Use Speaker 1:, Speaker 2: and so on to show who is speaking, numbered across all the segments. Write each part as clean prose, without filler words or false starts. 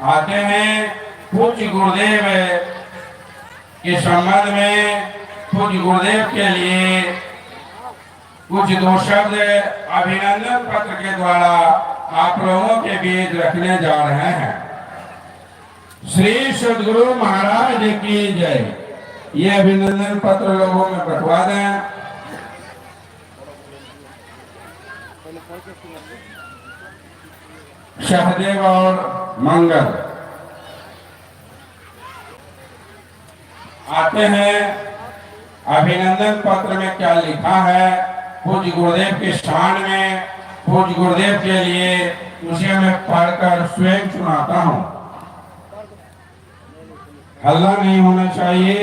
Speaker 1: आते हैं पूज्य गुरुदेव के संबंध में। पूज्य गुरुदेव के लिए कुछ दो शब्द अभिनंदन पत्र के द्वारा आप लोगों के बीच रखने जा रहे हैं। श्री सद्गुरु महाराज की जय। ये अभिनंदन पत्र लोगों में बंटवा दें। सहदेव और मंगल आते हैं। अभिनंदन पत्र में क्या लिखा है पूज्य गुरुदेव के शान में, पूज्य गुरुदेव के लिए उसे मैं पढ़कर स्वयं सुनाता हूँ। हल्ला नहीं होना चाहिए।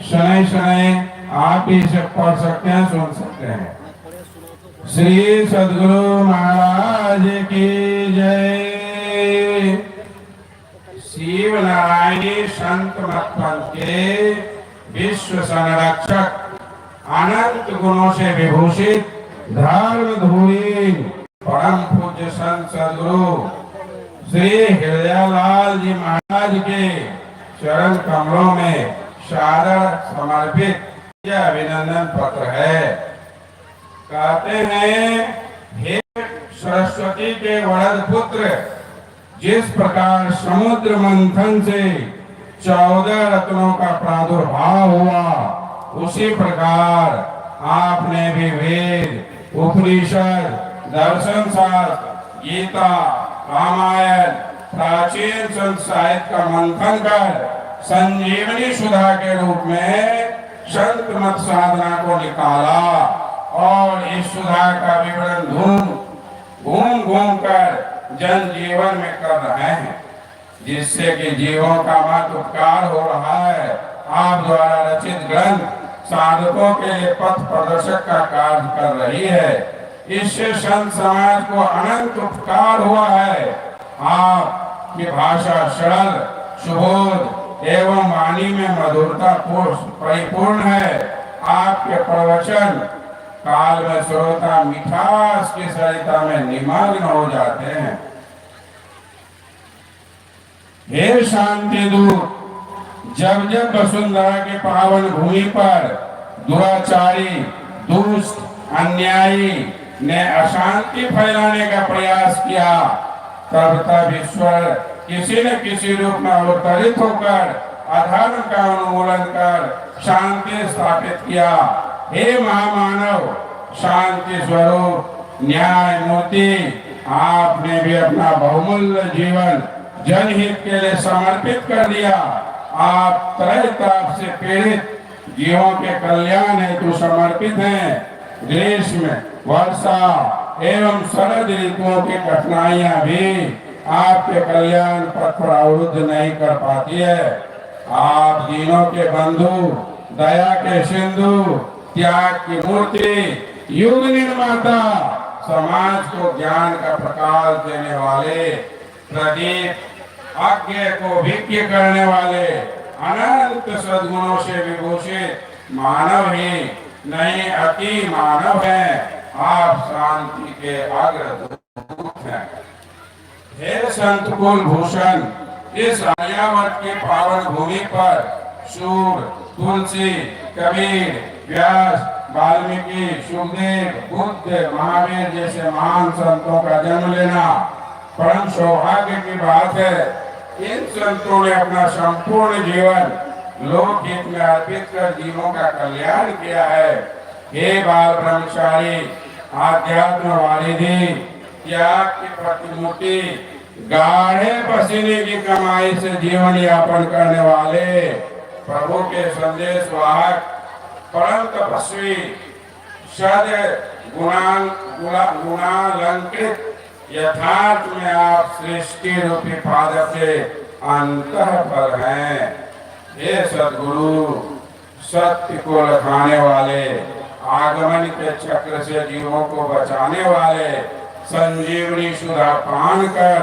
Speaker 1: शनै शनै आप भी इसे पढ़ सकते हैं, सुन सकते हैं। श्री सद्गुरु महाराज की जय। शिव नारायणी संत मत पंथ के विश्व संरक्षक, अनंत गुणों से विभूषित, धर्म धूरी परम पूज्य संत सद्गुरु श्री हृदयलाल जी महाराज के चरण कमलों में सादर समर्पित यह अभिनंदन पत्र है। कहते हैं, हे सरस्वती के वरद पुत्र, जिस प्रकार समुद्र मंथन से 14 रत्नों का प्रादुर्भाव हुआ, उसी प्रकार आपने भी वेद, उपनिषद, दर्शन शास्त्र, गीता, रामायण, प्राचीन संत साहित्य का मंथन कर संजीवनी सुधा के रूप में संत मत साधना को निकाला और इस सुधा का विवरण घूम घूम कर जन जीवन में कर रहे हैं, जिससे कि जीवों का मत उपकार हो रहा है। आप द्वारा रचित ग्रंथ साधकों के लिए पथ प्रदर्शक का कार्य कर रही है। इससे संत समाज को अनंत उपकार हुआ है। आपकी भाषा सरल, सुबोध एवं वाणी में मधुरता परिपूर्ण है। आपके प्रवचन काल में श्रोता मिठास की सरिता में निमग्न हो जाते हैं। हे शांति दूत, जब जब वसुंधरा के पावन भूमि पर दुराचारी, दुष्ट, अन्यायी ने अशांति फैलाने का प्रयास किया, तब तब ईश्वर किसी न किसी रूप में अवतरित होकर अधर्म का उन्मूलन कर शांति स्थापित किया। हे महामानव, शांति स्वरूप न्याय मूर्ति, आपने भी अपना बहुमूल्य जीवन जनहित के लिए समर्पित कर दिया। आप तरह ताप से पीड़ित जीवों के कल्याण हेतु समर्पित हैं। ग्रीष्म, वर्षा एवं शरद ऋतुओं की कठिनाइयां भी आपके कल्याण पथ पर अवरुद्ध नहीं कर पाती है। आप दीनों के बंधु, दया के सिंधु, त्याग की मूर्ति, युग निर्माता, समाज को ज्ञान का प्रकाश देने वाले, प्रदीप, आज्ञा को भिज्ञ करने वाले, अनंत सद्गुणों से विभूषित मानव ही नहीं अति मानव है। आप शांति के अग्रदूत हैं। हे संत कुल भूषण, इस आर्यावर्त के पावन भूमि पर सूर, तुलसी, कबीर, व्यास, वाल्मीकि, सुखदेव, बुद्ध, महावीर जैसे महान संतों का जन्म लेना परम सौभाग्य की बात है। इन संतों ने अपना संपूर्ण जीवन लोकहित में अर्पित कर जीवों का कल्याण किया है। हे बाल ब्रह्मचारी, आध्यात्म वारिधि, त्याग की प्रतिमूर्ति, गाढ़े पसीने की कमाई से जीवन यापन करने वाले, प्रभु के संदेश वाहक, परम तपस्वी, सद गुणालंकृत, यथार्थ में आप सृष्टि रूपी पादप से अंतः पर हैं। हे सद्गुरु, सत्य को लखाने वाले, आगमन के चक्र से जीवों को बचाने वाले, संजीवनी सुधा पान कर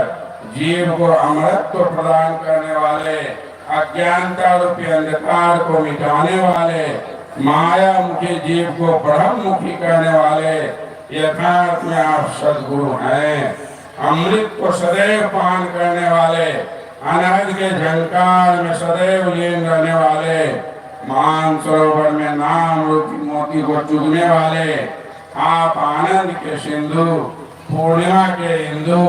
Speaker 1: जीव को अमृतत्व प्रदान करने वाले, अज्ञानता रूपी अंधकार को मिटाने वाले, माया मुखी जीव को ब्रह्ममुखी करने वाले, यथार्थ में आप सद्गुरु हैं। अमृत को सदैव पान करने वाले, अनहद के झंकार में सदैव लीन रहने वाले, मानसरोवर में नाम रूपी मोती को चुगने वाले, आप आनंद के सिंधु, पूर्णिमा के इंदु,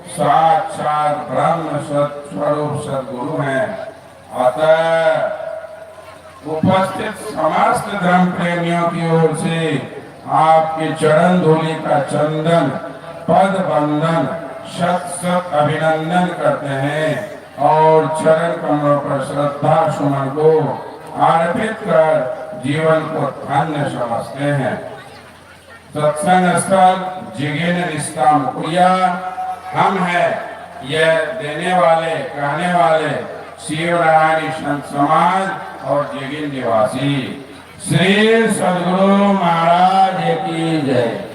Speaker 1: साक्षात ब्रह्म स्वरूप सद्गुरु हैं। अतः उपस्थित समस्त धर्म प्रेमियों की ओर से आपके चरण धूलि का चंदन पद बंदन शत शत अभिनंदन करते हैं और चरण कमलों पर श्रद्धा सुमन को अर्पित कर जीवन को धन्य समझते हैं। सत्संग स्थल जिगिन रिश्ता मुखिया हम हैं, यह देने वाले कहने वाले शिवरानी संत समाज और जिगिन निवासी। श्री सद्गुरु महाराज की जय।